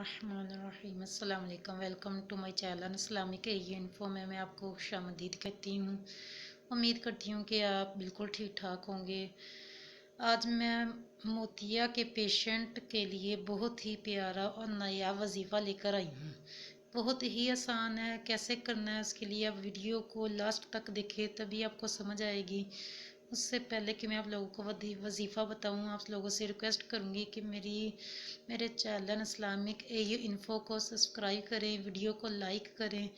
बिस्मिल्लाहिर्रहमानिर्रहीम। अस्सलाम वालेकुम। Welcome to my channel Islamic info में मैं आपको खुशामदीद कहती हूँ। उम्मीद करती हूँ कि आप बिल्कुल ठीक ठाक होंगे। आज मैं मोतिया के पेशेंट के लिए बहुत ही प्यारा और नया वजीफ़ा लेकर आई हूँ। बहुत ही आसान है, कैसे करना है उसके लिए आप वीडियो को लास्ट तक देखें, तभी आपको समझ आएगी। उससे पहले कि मैं आप लोगों को वजीफ़ा बताऊं, आप लोगों से रिक्वेस्ट करूंगी कि मेरे चैनल इस्लामिक इन्फो को सब्सक्राइब करें, वीडियो को लाइक करें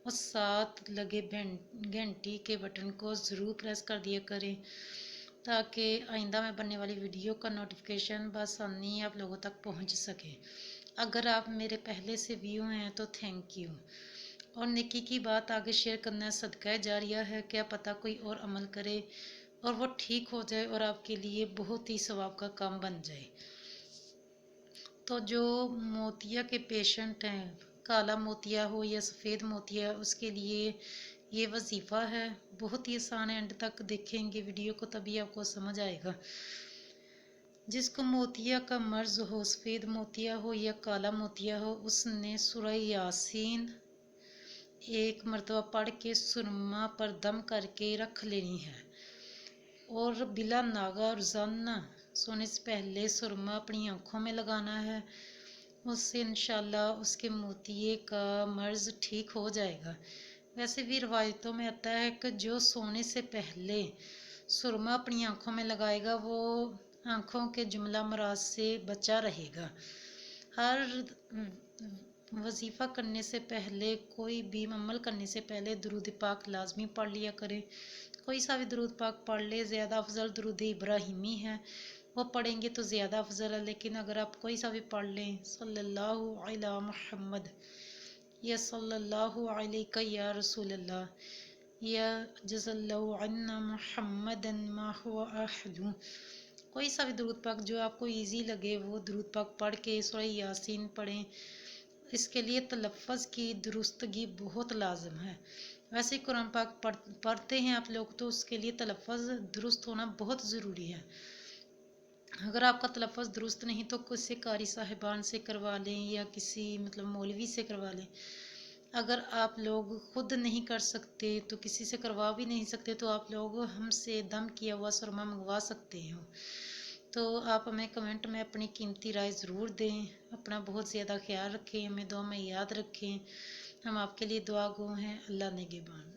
और साथ लगे घंटी के बटन को ज़रूर प्रेस कर दिया करें, ताकि आइंदा में बनने वाली वीडियो का नोटिफिकेशन बआसानी आप लोगों तक पहुंच सके। अगर आप मेरे पहले से व्यू हैं तो थैंक यू। और नेकी की बात आगे शेयर करना है, सदका जारिया है, क्या पता कोई और अमल करे और वो ठीक हो जाए और आपके लिए बहुत ही सवाब का काम बन जाए। तो जो मोतिया के पेशेंट हैं, काला मोतिया हो या सफ़ेद मोतिया, उसके लिए ये वजीफ़ा है। बहुत ही आसान है, एंड तक देखेंगे वीडियो को तभी आपको समझ आएगा। जिसको मोतिया का मर्ज हो, सफ़ेद मोतिया हो या काला मोतिया हो, उसने सूरह यासीन एक मरतबा पढ़ के सुरमा पर दम करके रख लेनी है और बिला नागा रोज़ाना सोने से पहले सुरमा अपनी आँखों में लगाना है। उससे इंशाल्लाह उसके मोतिये का मर्ज़ ठीक हो जाएगा। वैसे भी रवायतों में आता है कि जो सोने से पहले सुरमा अपनी आँखों में लगाएगा वो आँखों के जुमला मराज से बचा रहेगा। हर वजीफ़ा करने से पहले, कोई भी अमल करने से पहले दुरूद पाक लाजमी पढ़ लिया करें। कोई सा भी दुरूद पाक पढ़ ले, ज़्यादा अफजल दुरूद इब्राहिमी है, वो पढ़ेंगे तो ज़्यादा अफजल है। लेकिन अगर आप कोई सा भी पढ़ लें, सल्लल्लाहु अला मुहम्मद या सल्लल्लाहु अलैका या रसूलल्लाह या जज़ल्लाहु अन्ना मुहम्मदन मा हुवा अहदु, कोई सा भी दुरूद पाक जो आपको इजी लगे वो दुरूद पाक पढ़ के सूरह यासीन पढ़ें। इसके लिए तलफ़्फ़ुज़ की दुरुस्तगी बहुत लाजम है। वैसे कुरान पाक पढ़ते हैं आप लोग, तो उसके लिए तलफ़्फ़ुज़ दुरुस्त होना बहुत ज़रूरी है। अगर आपका तलफ़्फ़ुज़ दुरुस्त नहीं तो किसी कारी साहिबान से करवा लें या किसी मौलवी से करवा लें। अगर आप लोग खुद नहीं कर सकते तो किसी से करवा भी नहीं सकते, तो आप लोग हमसे दम किया हुआ सुरमा मंगवा सकते हो। तो आप हमें कमेंट में अपनी कीमती राय ज़रूर दें। अपना बहुत ज़्यादा ख्याल रखें, हमें दुआ में याद रखें। हम आपके लिए दुआ गो हैं। अल्लाह निगहबान।